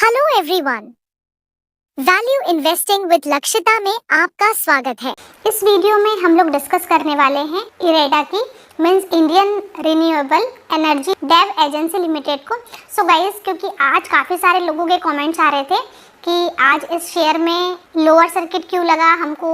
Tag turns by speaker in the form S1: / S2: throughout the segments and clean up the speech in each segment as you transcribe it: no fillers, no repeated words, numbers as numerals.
S1: Hello everyone, value investing with Lakshita में आपका स्वागत है। इस वीडियो में हम लोग डिस्कस करने वाले हैं इरेडा की means Indian renewable energy dev agency limited को। सो गाइस, क्योंकि आज काफ़ी सारे लोगों के कमेंट्स आ रहे थे कि आज इस शेयर में लोअर सर्किट क्यों लगा, हमको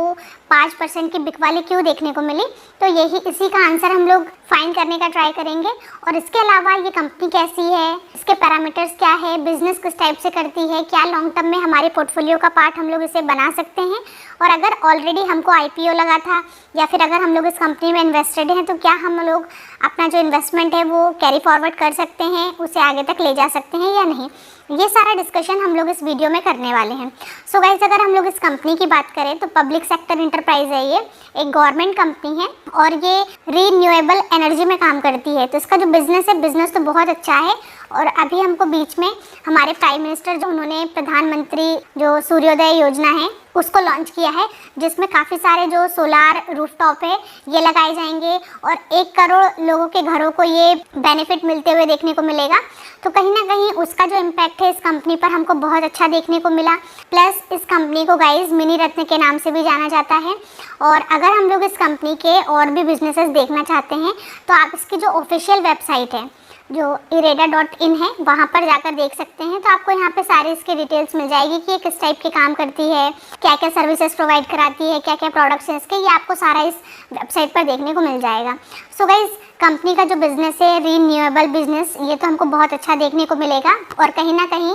S1: 5% की बिकवाली क्यों देखने को मिली, तो इसी का आंसर हम लोग फाइंड करने का ट्राई करेंगे। और इसके अलावा ये कंपनी कैसी है, इसके पैरामीटर्स क्या है, बिजनेस किस टाइप से करती है, क्या लॉन्ग टर्म में हमारे पोर्टफोलियो का पार्ट हम लोग इसे बना सकते हैं, और अगर ऑलरेडी हमको आईपीओ लगा था या फिर अगर हम लोग इस कंपनी में इन्वेस्टेड हैं तो क्या हम लोग अपना जो इन्वेस्टमेंट है वो कैरी फॉरवर्ड कर सकते हैं, उसे आगे तक ले जा सकते हैं या नहीं, ये सारा डिस्कशन हम लोग इस वीडियो में करने वाले हैं। सो गाइस, अगर हम लोग इस कंपनी की बात करें तो पब्लिक सेक्टर इंटरप्राइज है, ये एक गवर्नमेंट कंपनी है और ये रीन्यूएबल एनर्जी में काम करती है। तो इसका जो बिजनेस है, बिजनेस तो बहुत अच्छा है। और अभी हमको बीच में हमारे प्राइम मिनिस्टर जो उन्होंने प्रधानमंत्री जो सूर्योदय योजना है उसको लॉन्च किया है, जिसमें काफ़ी सारे जो सोलार रूफटॉप है ये लगाए जाएंगे और 1 करोड़ लोगों के घरों को ये बेनिफिट मिलते हुए देखने को मिलेगा। तो कहीं ना कहीं उसका जो इम्पैक्ट है इस कंपनी पर हमको बहुत अच्छा देखने को मिला। प्लस इस कंपनी को गाइस मिनी रत्न के नाम से भी जाना जाता है। और अगर हम लोग इस कंपनी के और भी बिजनेसेस देखना चाहते हैं तो आप इसकी जो ऑफिशियल वेबसाइट है जो ireda.in है वहाँ पर जाकर देख सकते हैं। तो आपको यहाँ पे सारी इसकी डिटेल्स मिल जाएगी कि ये किस टाइप के काम करती है, क्या क्या सर्विसेज प्रोवाइड कराती है, क्या क्या प्रोडक्ट्स हैं इसके, ये आपको सारा इस वेबसाइट पर देखने को मिल जाएगा। सो गाइस, कंपनी का जो बिजनेस है रीन्यूएबल बिजनेस, ये तो हमको बहुत अच्छा देखने को मिलेगा। और कहीं ना कहीं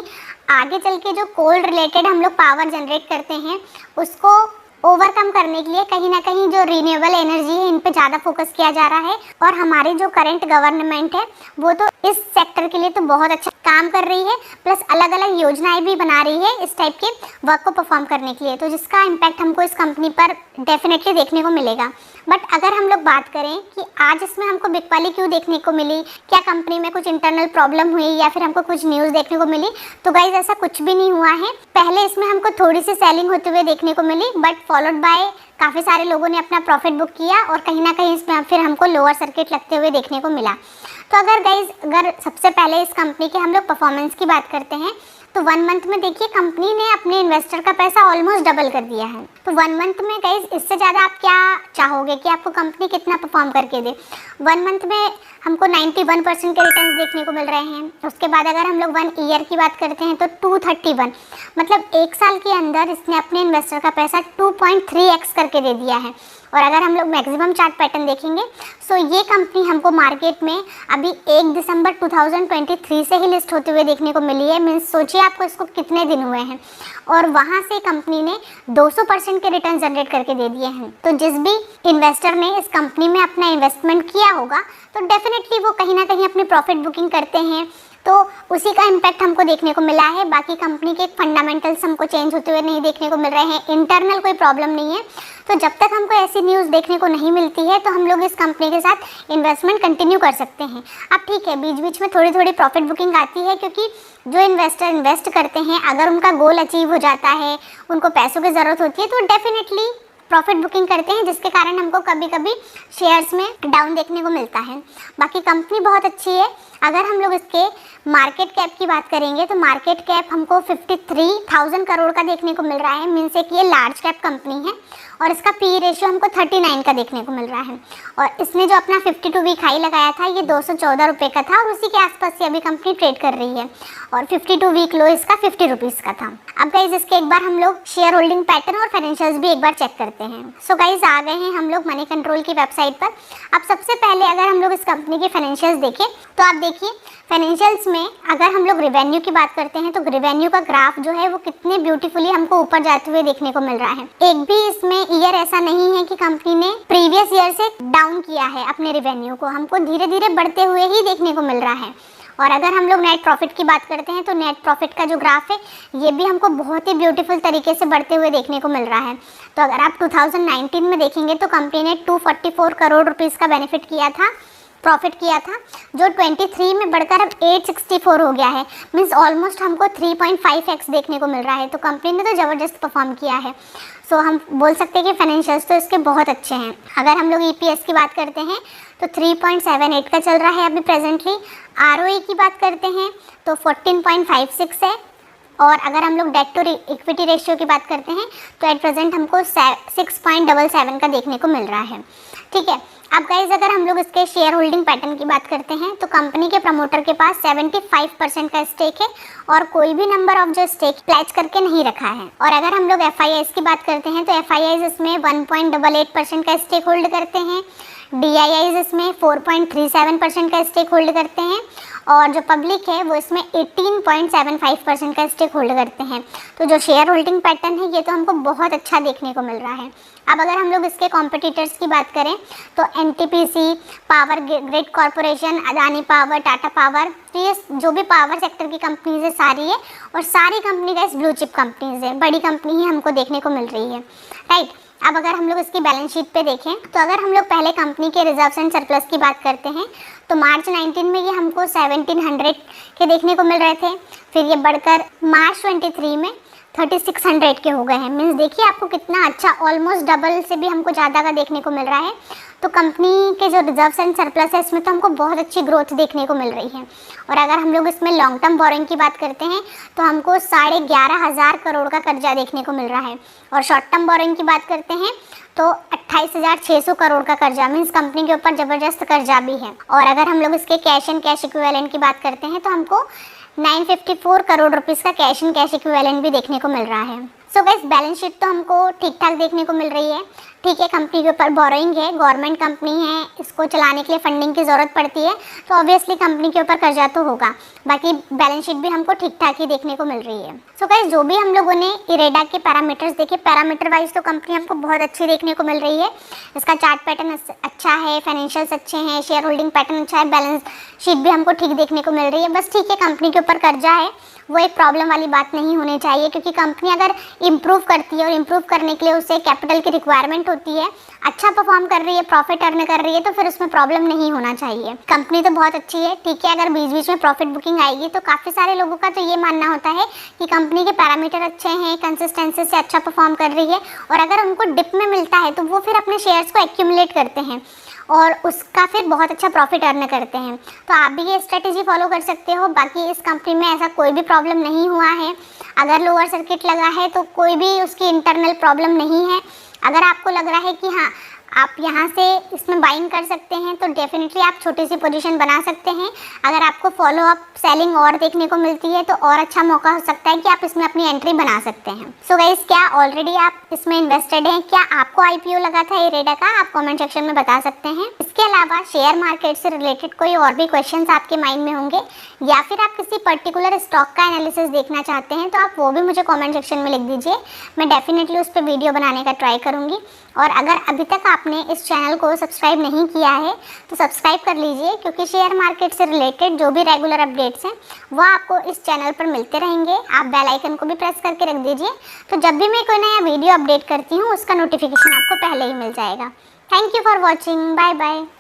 S1: आगे चल के जो कोल रिलेटेड हम लोग पावर जनरेट करते हैं उसको ओवरकम करने के लिए कहीं ना कहीं जो रिन्यूएबल एनर्जी है इन पे ज़्यादा फोकस किया जा रहा है। और हमारी जो करंट गवर्नमेंट है वो तो इस सेक्टर के लिए तो बहुत अच्छा काम कर रही है, प्लस अलग अलग योजनाएं भी बना रही है इस टाइप के वर्क को परफॉर्म करने के लिए, तो जिसका इम्पैक्ट हमको इस कंपनी पर डेफिनेटली देखने को मिलेगा। बट अगर हम लोग बात करें कि आज इसमें हमको बिकवाली क्यों देखने को मिली, क्या कंपनी में कुछ इंटरनल प्रॉब्लम हुई या फिर हमको कुछ न्यूज़ देखने को मिली, तो गाइज ऐसा कुछ भी नहीं हुआ है। पहले इसमें हमको थोड़ी सी सेलिंग होते हुए देखने को मिली, बट फॉलोड बाय काफ़ी सारे लोगों ने अपना प्रॉफिट बुक किया और कहीं ना कहीं इसमें फिर हमको लोअर सर्किट लगते हुए देखने को मिला। तो अगर सबसे पहले इस कंपनी के हम लोग परफॉर्मेंस की बात करते हैं तो 1 मंथ में देखिए कंपनी ने अपने इन्वेस्टर का पैसा ऑलमोस्ट डबल कर दिया है। तो 1 मंथ में गाइस इससे ज़्यादा आप क्या चाहोगे कि आपको कंपनी कितना परफॉर्म करके दे। 1 मंथ में हमको 91% के रिटर्न्स देखने को मिल रहे हैं। उसके बाद अगर हम लोग 1 ईयर की बात करते हैं तो 231, मतलब 1 साल के अंदर इसने अपने इन्वेस्टर का पैसा 2.3x करके दे दिया है। और अगर हम लोग मैक्सिमम चार्ट पैटर्न देखेंगे सो ये कंपनी हमको मार्केट में अभी 1 दिसंबर 2023 से ही लिस्ट होते हुए देखने को मिली है। मीन्स सोचिए आपको इसको कितने दिन हुए हैं, और वहाँ से कंपनी ने 200% के रिटर्न जनरेट करके दे दिए हैं। तो जिस भी इन्वेस्टर ने इस कंपनी में अपना इन्वेस्टमेंट किया होगा तो डेफिनेटली वो कहीं ना कहीं अपनी प्रॉफिट बुकिंग करते हैं, तो उसी का इम्पैक्ट हमको देखने को मिला है। बाकी कंपनी के फंडामेंटल्स हमको चेंज होते हुए नहीं देखने को मिल रहे हैं, इंटरनल कोई प्रॉब्लम नहीं है। तो जब तक हमको ऐसी न्यूज़ देखने को नहीं मिलती है तो हम लोग इस कंपनी के साथ इन्वेस्टमेंट कंटिन्यू कर सकते हैं। अब ठीक है, बीच बीच में थोड़ी थोड़ी प्रॉफिट बुकिंग आती है, क्योंकि जो इन्वेस्टर इन्वेस्ट करते हैं अगर उनका गोल अचीव हो जाता है, उनको पैसों की ज़रूरत होती है तो डेफिनेटली प्रॉफिट बुकिंग करते हैं, जिसके कारण हमको कभी कभी शेयर्स में डाउन देखने को मिलता है। बाकी कंपनी बहुत अच्छी है। अगर हम लोग इसके मार्केट कैप की बात करेंगे तो मार्केट कैप हमको 53,000 करोड़ का देखने को मिल रहा है। मीन्स कि ये लार्ज कैप कंपनी है और इसका पी रेशियो हमको 39 का देखने को मिल रहा है। और इसने जो अपना 52 वीक हाई लगाया था ये 214 रुपये का था और उसी के आसपास से अभी कंपनी ट्रेड कर रही है। और 52 वीक लो इसका 50 रुपीज़ का था। अब गाइज इसके एक बार हम लोग शेयर होल्डिंग पैटर्न और फाइनेंशियल्स भी एक बार चेक करते हैं। सो गाइज आ गए हैं हम लोग मनी कंट्रोल की वेबसाइट पर। अब सबसे पहले अगर हम लोग इस कंपनी के फाइनेंशियल्स देखें तो आप देखिए फाइनेंशियल्स में अगर हम लोग रिवेन्यू की बात करते हैं तो रिवेन्यू का ग्राफ जो है वो कितने ब्यूटीफुली हमको ऊपर जाते हुए देखने को मिल रहा है। एक भी इसमें ईयर ऐसा नहीं है कि कंपनी ने प्रीवियस ईयर से डाउन किया है अपने रिवेन्यू को, हमको धीरे धीरे बढ़ते हुए ही देखने को मिल रहा है। और अगर हम लोग नेट प्रॉफिट की बात करते हैं तो नेट प्रॉफिट का जो ग्राफ है ये भी हमको बहुत ही ब्यूटीफुल तरीके से बढ़ते हुए देखने को मिल रहा है। तो अगर आप 2019 में देखेंगे तो कंपनी ने 244 करोड़ रुपीज़ का बेनिफिट किया था, प्रॉफिट किया था, जो 23 में बढ़कर अब 864 हो गया है। मीन्स ऑलमोस्ट हमको 3.5x देखने को मिल रहा है। तो कंपनी ने तो ज़बरदस्त परफॉर्म किया है। सो हम बोल सकते हैं कि फाइनेंशियल्स तो इसके बहुत अच्छे हैं। अगर हम लोग EPS की बात करते हैं तो 3.78 का चल रहा है अभी प्रेजेंटली। ROE की बात करते हैं तो 14.56 है। और अगर हम लोग डेट टू इक्विटी रेशियो की बात करते हैं तो एट प्रेजेंट हमको 6.77 का देखने को मिल रहा है। ठीक है, अब गाइज अगर हम लोग इसके शेयर होल्डिंग पैटर्न की बात करते हैं तो कंपनी के प्रमोटर के पास 75% का स्टेक है और कोई भी नंबर ऑफ जो स्टेक प्लेज करके नहीं रखा है। और अगर हम लोग FIIs की बात करते हैं तो FIIs इसमें 1.88% का स्टेक होल्ड करते हैं, DIIs इसमें 4.37% का स्टेक होल्ड करते हैं और जो पब्लिक है वो इसमें 18.75% का स्टेक होल्ड करते हैं। तो जो शेयर होल्डिंग पैटर्न है ये तो हमको बहुत अच्छा देखने को मिल रहा है। अब अगर हम लोग इसके कॉम्पिटिटर्स की बात करें तो NTPC, power grid corporation, Adani power, Tata power, तो ये जो भी पावर सेक्टर की कंपनीज है सारी है और सारी कंपनी का ब्लू चिप कंपनीज है, बड़ी कंपनी ही हमको देखने को मिल रही है। राइट, अब अगर हम लोग इसकी बैलेंस शीट पे देखें तो अगर हम लोग पहले कंपनी के रिजर्व्स एंड सरप्लस की बात करते हैं तो मार्च 19 में ये हमको 1700 के देखने को मिल रहे थे, फिर ये बढ़कर मार्च 23 में 3600 के हो गए हैं। मीन्स देखिए आपको कितना अच्छा, ऑलमोस्ट डबल से भी हमको ज़्यादा का देखने को मिल रहा है। तो कंपनी के जो रिजर्व्स एंड सरप्लस है इसमें तो हमको बहुत अच्छी ग्रोथ देखने को मिल रही है। और अगर हम लोग इसमें लॉन्ग टर्म बोरिंग की बात करते हैं तो हमको 11,500 करोड़ का कर्जा देखने को मिल रहा है और शॉर्ट टर्म बोरिंग की बात करते हैं तो 28,600 करोड़ का कर्जा, मीन्स कंपनी के ऊपर ज़बरदस्त कर्जा भी है। और अगर हम लोग इसके कैश एंड कैश इक्विवेलेंट की बात करते हैं तो हमको 954 करोड़ रुपीज़ का कैश एंड कैश इक्विवेलेंट भी देखने को मिल रहा है। सो गाइस बैलेंस शीट तो हमको ठीक ठाक देखने को मिल रही है। ठीक है, कंपनी के ऊपर बोरोइंग है, गवर्नमेंट कंपनी है, इसको चलाने के लिए फंडिंग की ज़रूरत पड़ती है तो ऑब्वियसली कंपनी के ऊपर कर्जा तो होगा। बाकी बैलेंस शीट भी हमको ठीक ठाक ही देखने को मिल रही है। सो गाइस जो भी हम लोगों ने इरेडा के पैरामीटर्स देखे, पैरामीटर वाइज तो कंपनी हमको बहुत अच्छी देखने को मिल रही है। इसका चार्ट पैटर्न अच्छा है, फाइनेंशियल्स अच्छे हैं, शेयर होल्डिंग पैटर्न अच्छा है, बैलेंस शीट भी हमको ठीक देखने को मिल रही है। बस ठीक है, कंपनी के ऊपर कर्जा है, वो एक प्रॉब्लम वाली बात नहीं होनी चाहिए क्योंकि कंपनी अगर इम्प्रूव करती है और इम्प्रूव करने के लिए उसे कैपिटल की रिक्वायरमेंट होती है, अच्छा परफॉर्म कर रही है, प्रॉफिट अर्न कर रही है तो फिर उसमें प्रॉब्लम नहीं होना चाहिए। कंपनी तो बहुत अच्छी है, ठीक है, अगर बीच बीच में प्रॉफिट बुकिंग आएगी तो काफ़ी सारे लोगों का तो ये मानना होता है कि कंपनी के पैरामीटर अच्छे हैं, कंसिस्टेंसी से अच्छा परफॉर्म कर रही है और अगर उनको डिप में मिलता है तो वो फिर अपने शेयर्स को एक्यूमुलेट करते हैं और उसका फिर बहुत अच्छा प्रॉफिट अर्न करते हैं। तो आप भी ये स्ट्रेटेजी फॉलो कर सकते हो। बाकी इस कंपनी में ऐसा कोई भी प्रॉब्लम नहीं हुआ है। अगर लोअर सर्किट लगा है तो कोई भी उसकी इंटरनल प्रॉब्लम नहीं है। अगर आपको लग रहा है कि हाँ आप यहाँ से इसमें बाइंग कर सकते हैं तो डेफिनेटली आप छोटी सी पोजीशन बना सकते हैं। अगर आपको फॉलो अप सेलिंग और देखने को मिलती है तो और अच्छा मौका हो सकता है कि आप इसमें अपनी एंट्री बना सकते हैं। सो गाइस क्या ऑलरेडी आप इसमें इन्वेस्टेड हैं? क्या आपको IPO लगा था इरेडा का? आप कमेंट सेक्शन में बता सकते हैं। इसके अलावा शेयर मार्केट से रिलेटेड कोई और भी क्वेश्चन आपके माइंड में होंगे या फिर आप किसी पर्टिकुलर स्टॉक का एनालिसिस देखना चाहते हैं तो आप वो भी मुझे कॉमेंट सेक्शन में लिख दीजिए। मैं डेफिनेटली उस पर वीडियो बनाने का ट्राई करूँगी। और अगर अभी तक आपने इस चैनल को सब्सक्राइब नहीं किया है तो सब्सक्राइब कर लीजिए क्योंकि शेयर मार्केट से रिलेटेड जो भी रेगुलर अपडेट्स हैं वो आपको इस चैनल पर मिलते रहेंगे। आप बेल आइकन को भी प्रेस करके रख दीजिए तो जब भी मैं कोई नया वीडियो अपडेट करती हूँ उसका नोटिफिकेशन आपको पहले ही मिल जाएगा। Thank you for watching, bye bye.